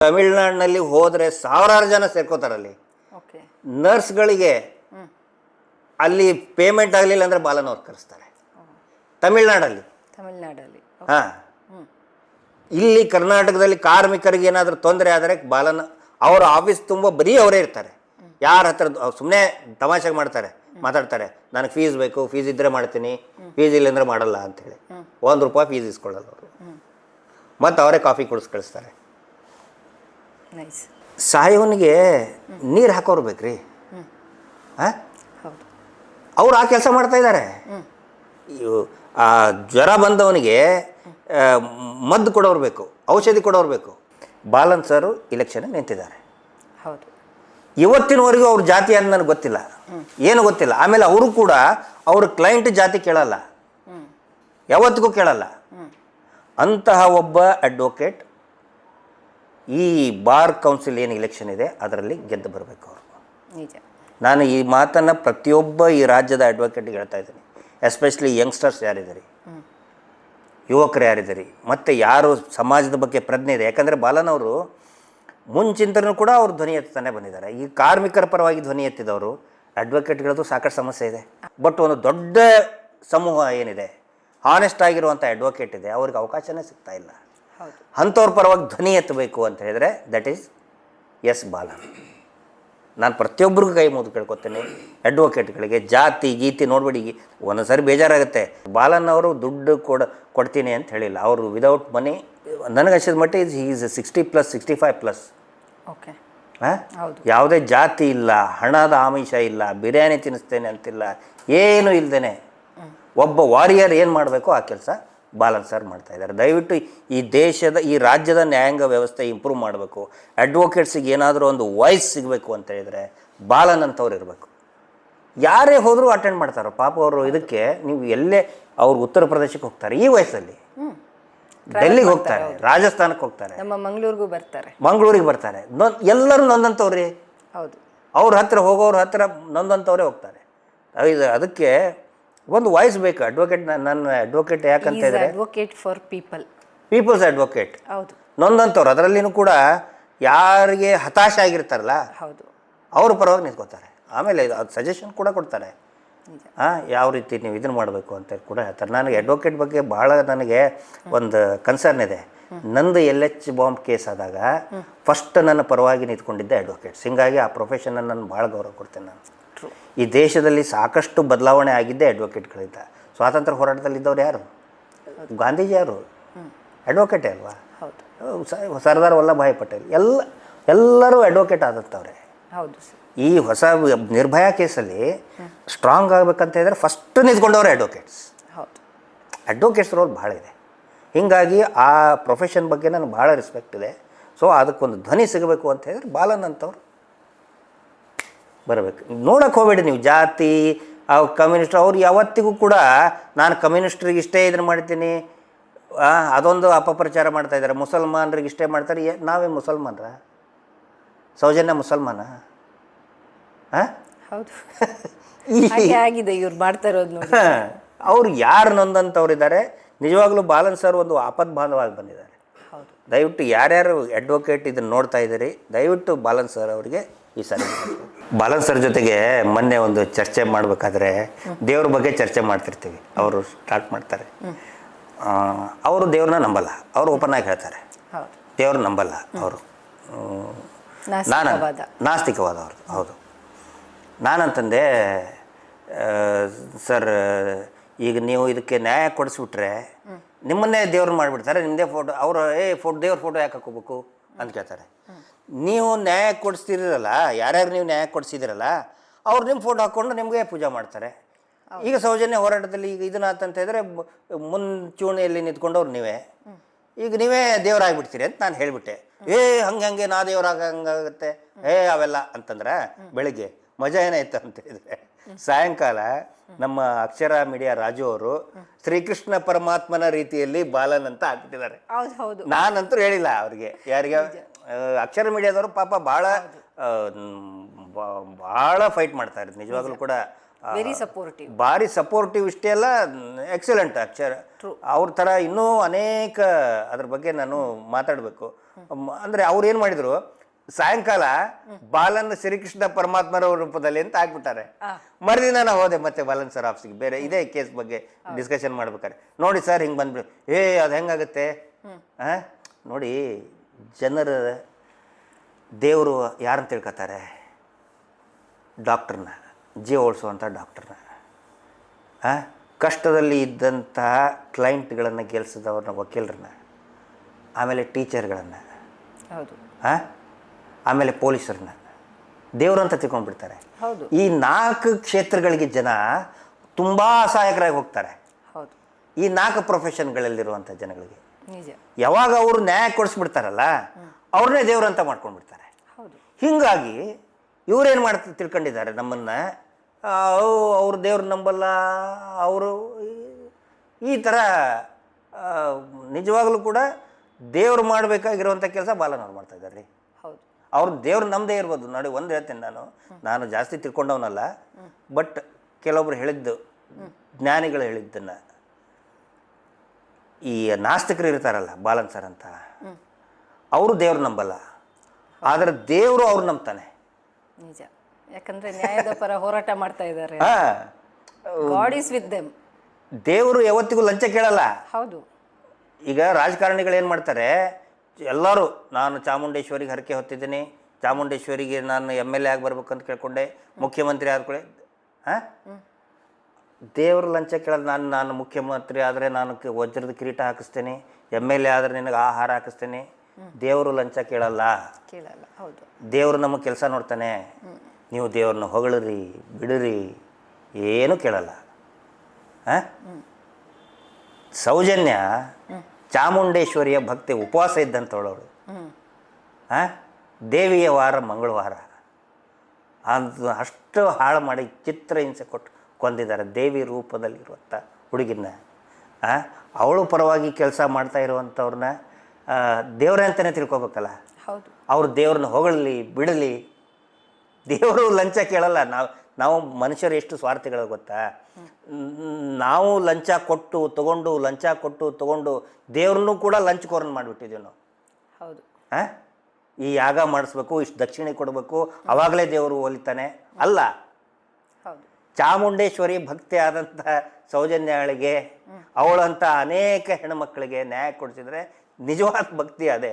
ತಮಿಳ್ನಾಡಿನಲ್ಲಿ ಹೋದರೆ ಸಾವಿರಾರು ಜನ ಸೇರ್ಕೋತಾರಲ್ಲಿ. ನರ್ಸ್ಗಳಿಗೆ ಅಲ್ಲಿ ಪೇಮೆಂಟ್ ಆಗಲಿಲ್ಲ ಅಂದರೆ ಬಾಲನವ್ರು ಕರೆಸ್ತಾರೆ ತಮಿಳ್ನಾಡಲ್ಲಿ. ಹಾಂ, ಇಲ್ಲಿ ಕರ್ನಾಟಕದಲ್ಲಿ ಕಾರ್ಮಿಕರಿಗೆ ಏನಾದರೂ ತೊಂದರೆ ಆದರೆ ಬಾಲನ ಅವರ ಆಫೀಸ್ ತುಂಬ ಬರೀ ಅವರೇ ಇರ್ತಾರೆ. ಯಾರ ಹತ್ರ ಸುಮ್ಮನೆ ತಮಾಷೆಗೆ ಮಾತಾಡ್ತಾರೆ, ನನಗೆ ಫೀಸ್ ಬೇಕು, ಫೀಸ್ ಇದ್ದರೆ ಮಾಡ್ತೀನಿ, ಫೀಸ್ ಇಲ್ಲಂದ್ರೆ ಮಾಡಲ್ಲ ಅಂತೇಳಿ. ₹1 ಫೀಸ್ ಇಸ್ಕೊಳ್ಳಲ್ಲ ಅವರು. ಮತ್ತು ಅವರೇ ಕಾಫಿ ಕುಡಿಸ್ ಕಳಿಸ್ತಾರೆ. ಸಾಯೋನಿಗೆ ನೀರು ಹಾಕೋರು ಬೇಕ್ರಿ. ಹಾಂ, ಅವ್ರು ಆ ಕೆಲಸ ಮಾಡ್ತಾ ಇದ್ದಾರೆ. ಜ್ವರ ಬಂದವನಿಗೆ ಮದ್ದು ಕೊಡೋರು ಬೇಕು, ಔಷಧಿ ಕೊಡೋರು ಬೇಕು. ಬಾಲನ್ ಸರು ಇಲೆಕ್ಷನ್ ನಿಂತಿದ್ದಾರೆ. ಹೌದು, ಇವತ್ತಿನವರೆಗೂ ಅವ್ರ ಜಾತಿ ಅಂತ ನನಗೆ ಗೊತ್ತಿಲ್ಲ, ಏನು ಗೊತ್ತಿಲ್ಲ. ಆಮೇಲೆ ಅವರು ಕೂಡ ಅವ್ರ ಕ್ಲೈಂಟ್ ಜಾತಿ ಕೇಳಲ್ಲ, ಯಾವತ್ತಿಗೂ ಕೇಳಲ್ಲ. ಅಂತಹ ಒಬ್ಬ ಅಡ್ವೊಕೇಟ್ ಈ ಬಾರ್ ಕೌನ್ಸಿಲ್ ಏನು ಇಲೆಕ್ಷನ್ ಇದೆ ಅದರಲ್ಲಿ ಗೆದ್ದು ಬರಬೇಕು ಅವರು. ನಾನು ಈ ಮಾತನ್ನು ಪ್ರತಿಯೊಬ್ಬ ಈ ರಾಜ್ಯದ ಅಡ್ವೊಕೇಟ್ಗೆ ಹೇಳ್ತಾ ಇದ್ದೀನಿ, ಎಸ್ಪೆಷಲಿ ಯಂಗ್ಸ್ಟರ್ಸ್ ಯಾರಿದ್ದೀರಿ, ಯುವಕರು ಯಾರಿದ್ದೀರಿ, ಮತ್ತು ಯಾರು ಸಮಾಜದ ಬಗ್ಗೆ ಪ್ರಜ್ಞೆ ಇದೆ. ಯಾಕಂದರೆ ಬಾಲನವರು ಮುಂಚಿಂತನೂ ಕೂಡ ಅವರು ಧ್ವನಿ ಎತ್ತಾನೆ ಬಂದಿದ್ದಾರೆ. ಈ ಕಾರ್ಮಿಕರ ಪರವಾಗಿ ಧ್ವನಿ ಎತ್ತಿದವರು ಅಡ್ವೊಕೇಟ್ಗಳದ್ದು ಸಾಕಷ್ಟು ಸಮಸ್ಯೆ ಇದೆ. ಬಟ್ ಒಂದು ದೊಡ್ಡ ಸಮೂಹ ಏನಿದೆ, ಹಾನೆಸ್ಟ್ ಆಗಿರುವಂಥ ಅಡ್ವೊಕೇಟ್ ಇದೆ, ಅವ್ರಿಗೆ ಅವಕಾಶನೇ ಸಿಗ್ತಾ ಇಲ್ಲ. ಅಂಥವ್ರ ಪರವಾಗಿ ಧ್ವನಿ ಎತ್ತಬೇಕು ಅಂತ ಹೇಳಿದರೆ ದಟ್ ಈಸ್ ಎಸ್ ಬಾಲನ್. ನಾನು ಪ್ರತಿಯೊಬ್ಬರಿಗೂ ಕೈ ಮುಗಿದು ಕೇಳ್ಕೊತೇನೆ, ಅಡ್ವೊಕೇಟ್ಗಳಿಗೆ ಜಾತಿ ಗೀತಿ ನೋಡ್ಬೇಡಿ. ಒಂದೊಂದು ಸಾರಿ ಬೇಜಾರಾಗುತ್ತೆ. ಬಾಲನ್ ಅವರು ದುಡ್ಡು ಕೊಡ್ತೀನಿ ಅಂತ ಹೇಳಿಲ್ಲ. ಅವರು ವಿದೌಟ್ ಮನಿ, ನನಗನ್ಸಿದ ಮಟ್ಟಿಗೆ ಈಸ್ 60+, 65+. ಓಕೆ, ಹಾಂ, ಯಾವುದೇ ಜಾತಿ ಇಲ್ಲ, ಹಣದ ಆಮಿಷ ಇಲ್ಲ, ಬಿರಿಯಾನಿ ತಿನ್ನಿಸ್ತೇನೆ ಅಂತಿಲ್ಲ, ಏನೂ ಇಲ್ಲದೇ ಒಬ್ಬ ವಾರಿಯರ್ ಏನು ಮಾಡಬೇಕು ಆ ಕೆಲಸ ಬಾಲನ್ ಸರ್ ಮಾಡ್ತಾ ಇದ್ದಾರೆ. ದಯವಿಟ್ಟು ಈ ದೇಶದ, ಈ ರಾಜ್ಯದ ನ್ಯಾಯಾಂಗ ವ್ಯವಸ್ಥೆ ಇಂಪ್ರೂವ್ ಮಾಡಬೇಕು. ಅಡ್ವೊಕೇಟ್ಸಿಗೆ ಏನಾದರೂ ಒಂದು ವಾಯ್ಸ್ ಸಿಗಬೇಕು ಅಂತ ಹೇಳಿದರೆ ಬಾಲನ್ ಅಂತವ್ರು ಇರಬೇಕು. ಯಾರೇ ಹೋದರೂ ಅಟೆಂಡ್ ಮಾಡ್ತಾರೆ ಪಾಪ ಅವರು. ಇದಕ್ಕೆ ನೀವು ಎಲ್ಲೇ ಅವ್ರು ಉತ್ತರ ಪ್ರದೇಶಕ್ಕೆ ಹೋಗ್ತಾರೆ ಈ ವಯಸ್ಸಲ್ಲಿ, ಡೆಲ್ಲಿಗೆ ಹೋಗ್ತಾರೆ, ರಾಜಸ್ಥಾನಕ್ಕೆ ಹೋಗ್ತಾರೆ, ನಮ್ಮ ಮಂಗಳೂರಿಗೆ ಬರ್ತಾರೆ. ಎಲ್ಲರೂ ನೊಂದಂಥವ್ರಿ. ಹೌದು, ಅವ್ರ ಹತ್ರ ಹೋಗೋರ ಹತ್ರ ನೊಂದಂಥವ್ರೇ ಹೋಗ್ತಾರೆ. ಅದಕ್ಕೆ ಒಂದು ವಾಯ್ಸ್ ಬೇಕು. ಅಡ್ವೊಕೇಟ್, ನನ್ನ ಅಡ್ವೊಕೇಟ್ ಯಾಕಂತ ಹೇಳಿದ್ರೆ ಅಡ್ವೊಕೇಟ್ ಫಾರ್ ಪೀಪಲ್ಸ್ ಅಡ್ವೊಕೇಟ್. ಹೌದು, ನೊಂದಂಥವ್ರು, ಅದರಲ್ಲಿನೂ ಕೂಡ ಯಾರಿಗೆ ಹತಾಶೆ ಆಗಿರ್ತಾರಲ್ಲ ಹೌದು, ಅವ್ರ ಪರವಾಗಿ ನಿಂತ್ಕೋತಾರೆ. ಆಮೇಲೆ ಅದು ಸಜೆಷನ್ ಕೂಡ ಕೊಡ್ತಾರೆ. ಹಾಂ, ಯಾವ ರೀತಿ ನೀವು ಇದನ್ನು ಮಾಡಬೇಕು ಅಂತ ಕೂಡ ಹೇಳ್ತಾರೆ. ನನಗೆ ಅಡ್ವೊಕೇಟ್ ಬಗ್ಗೆ ಭಾಳ ನನಗೆ ಒಂದು ಕನ್ಸರ್ನ್ ಇದೆ. ನಂದು LH ಬಾಂಬ್ ಕೇಸ್ ಆದಾಗ ಫಸ್ಟ್ ನನ್ನ ಪರವಾಗಿ ನಿಂತ್ಕೊಂಡಿದ್ದೆ ಅಡ್ವೊಕೇಟ್ಸ್. ಹೀಗಾಗಿ ಆ ಪ್ರೊಫೆಷನ್ನ ನಾನು ಭಾಳ ಗೌರವ ಕೊಡ್ತೇನೆ. ನಾನು ಈ ದೇಶದಲ್ಲಿ ಸಾಕಷ್ಟು ಬದಲಾವಣೆ ಆಗಿದ್ದೆ ಅಡ್ವೊಕೇಟ್ಗಳಿಂದ. ಸ್ವಾತಂತ್ರ್ಯ ಹೋರಾಟದಲ್ಲಿದ್ದವ್ರು ಯಾರು? ಗಾಂಧೀಜಿ ಯಾರು? ಅಡ್ವೊಕೇಟೇ ಅಲ್ವಾ? ಸರ್ದಾರ್ ವಲ್ಲಭಾಯ್ ಪಟೇಲ್ ಎಲ್ಲರೂ ಅಡ್ವೊಕೇಟ್ ಆದಂಥವ್ರೆ. ಹೌದು. ಈ ಹೊಸ ನಿರ್ಭಯ ಕೇಸಲ್ಲಿ ಸ್ಟ್ರಾಂಗ್ ಆಗಬೇಕಂತ ಹೇಳಿದ್ರೆ ಫಸ್ಟ್ ನಿಂತ್ಕೊಂಡವ್ರೆ ಅಡ್ವೊಕೇಟ್ಸ್. ಅಡ್ವೊಕೇಟ್ಸ್ ರೋಲ್ ಭಾಳ ಇದೆ. ಹೀಗಾಗಿ ಆ ಪ್ರೊಫೆಷನ್ ಬಗ್ಗೆ ನನಗೆ ಭಾಳ ರೆಸ್ಪೆಕ್ಟ್ ಇದೆ. ಸೊ ಅದಕ್ಕೊಂದು ಧ್ವನಿ ಸಿಗಬೇಕು ಅಂತ ಹೇಳಿದ್ರೆ ಬಾಲನ್ ಅಂತವ್ರು ಬರಬೇಕು. ನೋಡೋಕೆ ಹೋಗಬೇಡಿ ನೀವು ಜಾತಿ, ಕಮ್ಯುನಿಸ್ಟ್. ಅವ್ರು ಯಾವತ್ತಿಗೂ ಕೂಡ ನಾನು ಕಮ್ಯುನಿಸ್ಟ್ರಿಗೆ ಇಷ್ಟೇ ಇದನ್ನು ಮಾಡ್ತೀನಿ, ಅದೊಂದು ಅಪಪ್ರಚಾರ ಮಾಡ್ತಾಯಿದ್ದಾರೆ. ಮುಸಲ್ಮಾನರಿಗೆ ಇಷ್ಟೇ ಮಾಡ್ತಾರೆ. ನಾವೇ ಮುಸಲ್ಮಾನರ? ಸೌಜನ್ಯ ಮುಸಲ್ಮಾನ? ಹಾಂ, ಹೌದು, ಆಗಿದೆ ಇವ್ರು ಮಾಡ್ತಾ ಇರೋದು ನೋಡಿ. ಅವ್ರು ಯಾರು ನೊಂದಂಥವ್ರಿದ್ದಾರೆ. ನಿಜವಾಗ್ಲೂ ಬಾಲನ್ ಸರ್ ಒಂದು ಆಪದ್ಬಾಂಧವಾಗಿ ಬಂದಿದ್ದಾರೆ. ದಯವಿಟ್ಟು ಯಾರ್ಯಾರು ಅಡ್ವೊಕೇಟ್ ಇದನ್ನು ನೋಡ್ತಾ ಇದ್ದೀರಿ, ದಯವಿಟ್ಟು ಬಾಲನ್ ಸರ್ ಅವರಿಗೆ ಈ ಸರಿ. ಬಾಲನ್ ಸರ್ ಜೊತೆಗೆ ಮೊನ್ನೆ ಒಂದು ಚರ್ಚೆ ಮಾಡಬೇಕಾದ್ರೆ ದೇವ್ರ ಬಗ್ಗೆ ಚರ್ಚೆ ಮಾಡ್ತಿರ್ತೀವಿ. ಅವರು ಸ್ಟಾರ್ಟ್ ಮಾಡ್ತಾರೆ, ಅವರು ದೇವ್ರನ್ನ ನಂಬಲ್ಲ. ಅವರು ಓಪನ್ ಆಗಿ ಹೇಳ್ತಾರೆ ದೇವ್ರ ನಂಬಲ್ಲ ಅವರು, ನಾಸ್ತಿಕವಾದವ್ರದ್ದು. ಹೌದು, ನಾನಂತಂದೆ ಸರ್, ಈಗ ನೀವು ಇದಕ್ಕೆ ನ್ಯಾಯ ಕೊಡಿಸ್ಬಿಟ್ರೆ ನಿಮ್ಮನ್ನೇ ದೇವ್ರನ್ನ ಮಾಡಿಬಿಡ್ತಾರೆ, ನಿಮ್ಮದೇ ಫೋಟೋ, ಅವರು ದೇವ್ರ ಫೋಟೋ ಯಾಕೆ ಹಾಕೋಬೇಕು ಅಂತ ಕೇಳ್ತಾರೆ. ನೀವು ನ್ಯಾಯ ಕೊಡಿಸ್ತಿರಲ್ಲ, ಯಾರ್ಯಾರು ನೀವು ನ್ಯಾಯ ಕೊಡಿಸಿದಿರಲ್ಲ ಅವ್ರು ನಿಮ್ಮ ಫೋಟೋ ಹಾಕ್ಕೊಂಡು ನಿಮಗೆ ಪೂಜೆ ಮಾಡ್ತಾರೆ. ಈಗ ಸೌಜನ್ಯ ಹೋರಾಟದಲ್ಲಿ ಈಗ ಇದನ್ನಾತಂತ ಹೇಳಿದ್ರೆ ಮುಂಚೂಣಿಯಲ್ಲಿ ನಿಂತ್ಕೊಂಡವ್ರು ನೀವೇ, ಈಗ ನೀವೇ ದೇವರಾಗ್ಬಿಡ್ತೀರಿ ಅಂತ ನಾನು ಹೇಳಿಬಿಟ್ಟೆ. ಹಂಗೆ ನಾ ದೇವರಾಗಂಗಾಗುತ್ತೆ ಅವೆಲ್ಲ ಅಂತಂದ್ರೆ ಬೆಳಿಗ್ಗೆ ಮಜಾ ಏನಾಯ್ತು ಅಂತ ಹೇಳಿದ್ರೆ, ಸಾಯಂಕಾಲ ನಮ್ಮ ಅಕ್ಷರ ಮೀಡಿಯಾ ರಾಜು ಅವರು ಶ್ರೀಕೃಷ್ಣ ಪರಮಾತ್ಮನ ರೀತಿಯಲ್ಲಿ ಬಾಲನ್ ಅಂತ ಹಾಕ್ಬಿಟ್ಟಿದ್ದಾರೆ. ನಾನಂತೂ ಹೇಳಿಲ್ಲ ಅವ್ರಿಗೆ, ಯಾರಿಗೆ ಅಕ್ಷರ ಮೀಡಿಯಾದವರು ಪಾಪ ಭಾಳ ಫೈಟ್ ಮಾಡ್ತಾ ಇರೋದು. ನಿಜವಾಗ್ಲೂ ಕೂಡ ಭಾರಿ ಸಪೋರ್ಟಿವ್. ಇಷ್ಟೇ ಅಲ್ಲ, ಎಕ್ಸಲೆಂಟ್ ಅಕ್ಷರ. ಅವ್ರ ಥರ ಇನ್ನೂ ಅನೇಕ ಅದ್ರ ಬಗ್ಗೆ ನಾನು ಮಾತಾಡಬೇಕು. ಅಂದರೆ ಅವ್ರು ಏನು ಮಾಡಿದರು, ಸಾಯಂಕಾಲ ಬಾಲನ್ ಶ್ರೀಕೃಷ್ಣ ಪರಮಾತ್ಮರ ರೂಪದಲ್ಲಿ ಅಂತ ಹಾಕ್ಬಿಟ್ಟಾರೆ. ಮರುದಿನ ನಾವು ಹೋದೆ ಮತ್ತೆ ಬಾಲನ್ ಸರ್ ಆಫೀಸ್ಗೆ, ಬೇರೆ ಇದೇ ಕೇಸ್ ಬಗ್ಗೆ ಡಿಸ್ಕಷನ್ ಮಾಡ್ಬೇಕಾರೆ. ನೋಡಿ ಸರ್ ಹಿಂಗೆ ಬಂದ್ಬಿಡು, ಅದು ಹೆಂಗಾಗುತ್ತೆ ನೋಡಿ. ಜನರ ದೇವರು ಯಾರನ್ನು ತಿಳ್ಕೊತಾರೆ? ಡಾಕ್ಟ್ರನ್ನ, ಜೀವ ಉಳಿಸುವಂಥ ಡಾಕ್ಟ್ರನ್ನ. ಕಷ್ಟದಲ್ಲಿ ಇದ್ದಂತಹ ಕ್ಲೈಂಟ್ಗಳನ್ನು ಗೆಲ್ಸಿದವ್ರನ್ನ, ವಕೀಲರನ್ನ, ಆಮೇಲೆ ಟೀಚರ್ಗಳನ್ನು, ಹೌದು, ಆಮೇಲೆ ಪೊಲೀಸರನ್ನ ದೇವರು ಅಂತ ತಿಳ್ಕೊಂಡ್ಬಿಡ್ತಾರೆ. ಈ 4 ಕ್ಷೇತ್ರಗಳಿಗೆ ಜನ ತುಂಬ ಅಸಹಾಯಕರಾಗಿ ಹೋಗ್ತಾರೆ. ಈ 4 ಪ್ರೊಫೆಷನ್ಗಳಲ್ಲಿರುವಂಥ ಜನಗಳಿಗೆ ಯಾವಾಗ ಅವರು ನ್ಯಾಯ ಕೊಡಿಸ್ಬಿಡ್ತಾರಲ್ಲ, ಅವ್ರನ್ನೇ ದೇವ್ರು ಅಂತ ಮಾಡ್ಕೊಂಡ್ಬಿಡ್ತಾರೆ. ಹೀಗಾಗಿ ಇವರೇನು ತಿಳ್ಕೊಂಡಿದ್ದಾರೆ ನಮ್ಮನ್ನು, ಅವರು ದೇವ್ರು ನಂಬಲ್ಲ, ಅವರು ಈ ಥರ ನಿಜವಾಗ್ಲೂ ಕೂಡ ದೇವ್ರು ಮಾಡಬೇಕಾಗಿರುವಂಥ ಕೆಲಸ ಬಾಲನವ್ರು ಮಾಡ್ತಾ ಇದ್ದಾರೆ ರೀ. ಅವ್ರು ದೇವ್ರು ನಮ್ಮದೇ ಇರ್ಬೋದು ನೋಡಿ. ಒಂದು ಹೇಳ್ತೀನಿ, ನಾನು ಜಾಸ್ತಿ ತಿಳ್ಕೊಂಡವನಲ್ಲ, ಬಟ್ ಕೆಲವೊಬ್ರು ಹೇಳಿದ್ದು, ಜ್ಞಾನಿಗಳು ಹೇಳಿದ್ದನ್ನು, ಈ ನಾಸ್ತಿಕರು ಇರ್ತಾರಲ್ಲ ಬಾಲನ್ ಸರ್ ಅಂತ, ಅವರು ದೇವ್ರು ನಂಬಲ್ಲ, ಆದರೆ ದೇವರು ಅವ್ರು ನಂಬ್ತಾನೆ. ನಿಜ, ಯಾಕಂದ್ರೆ ನ್ಯಾಯದ ಪರ ಹೋರಾಟ ಮಾಡ್ತಾ ಇದ್ದಾರೆ. God is with them. ದೇವರು ಯಾವತ್ತಿಗೂ ಲಂಚ ಕೇಳಲ್ಲ. ಹೌದು. ಈಗ ರಾಜಕಾರಣಿಗಳು ಏನು ಮಾಡ್ತಾರೆ, ಎಲ್ಲರೂ ನಾನು ಚಾಮುಂಡೇಶ್ವರಿಗೆ ಹರಕೆ ಹೊತ್ತಿದ್ದೀನಿ, ಚಾಮುಂಡೇಶ್ವರಿಗೆ ನಾನು MLA ಆಗಿ ಬರ್ಬೇಕಂತ ಕೇಳ್ಕೊಂಡೆ, ಮುಖ್ಯಮಂತ್ರಿ ಆದ್ಕೊಳ್ಳಿ. ದೇವರು ಲಂಚ ಕೇಳೋದು. ನಾನು ಮುಖ್ಯಮಂತ್ರಿ ಆದರೆ ನಾನು ವಜ್ರದ ಕಿರೀಟ ಹಾಕಿಸ್ತೇನೆ, MLA ಆದರೆ ನಿನಗೆ ಆಹಾರ ಹಾಕಿಸ್ತೇನೆ. ದೇವರು ಲಂಚ ಕೇಳಲ್ಲ. ಹೌದು. ದೇವರು ನಮ್ಮ ಕೆಲಸ ನೋಡ್ತಾನೆ. ನೀವು ದೇವ್ರನ್ನ ಹೊಗಳಿರಿ, ಬಿಡಿರಿ, ಏನೂ ಕೇಳಲ್ಲ. ಸೌಜನ್ಯ ಚಾಮುಂಡೇಶ್ವರಿಯ ಭಕ್ತಿ, ಉಪವಾಸ ಇದ್ದಂಥವಳವಳು. ದೇವಿಯ ವಾರ ಮಂಗಳವಾರ ಅದು ಅಷ್ಟು ಹಾಳು ಮಾಡಿ ಚಿತ್ರಹಿಂಸೆ ಕೊಟ್ಟು ಕೊಂದಿದ್ದಾರೆ ದೇವಿ ರೂಪದಲ್ಲಿರುವಂಥ ಹುಡುಗಿನ. ಅವಳು ಪರವಾಗಿ ಕೆಲಸ ಮಾಡ್ತಾ ಇರುವಂಥವ್ರನ್ನ ದೇವರೇ ಅಂತಲೇ ತಿಳ್ಕೊಬೇಕಲ್ಲ. ಅವ್ರು ದೇವ್ರನ್ನ ಹೊಗಳಲಿ, ಬಿಡಲಿ. ದೇವರು ಲಂಚ ಕೇಳಲ್ಲ. ನಾವು ಮನುಷ್ಯರು ಎಷ್ಟು ಸ್ವಾರ್ಥಿಗಳು ಗೊತ್ತಾ? ನಾವು ಲಂಚ ಕೊಟ್ಟು ತಗೊಂಡು, ಲಂಚ ಕೊಟ್ಟು ತಗೊಂಡು ದೇವ್ರನ್ನೂ ಕೂಡ ಲಂಚಕೋರನ್ನು ಮಾಡಿಬಿಟ್ಟಿದ್ದೀವಿ ನಾವು. ಹೌದು. ಈ ಯಾಗ ಮಾಡಿಸ್ಬೇಕು, ಇಷ್ಟು ದಕ್ಷಿಣೆ ಕೊಡಬೇಕು, ಅವಾಗಲೇ ದೇವರು ಒಲಿತಾನೆ ಅಲ್ಲ. ಚಾಮುಂಡೇಶ್ವರಿ ಭಕ್ತಿ ಆದಂಥ ಸೌಜನ್ಯಗಳಿಗೆ, ಅವಳಂಥ ಅನೇಕ ಹೆಣ್ಮಕ್ಳಿಗೆ ನ್ಯಾಯ ಕೊಡಿಸಿದ್ರೆ ನಿಜವಾದ ಭಕ್ತಿ ಅದೇ.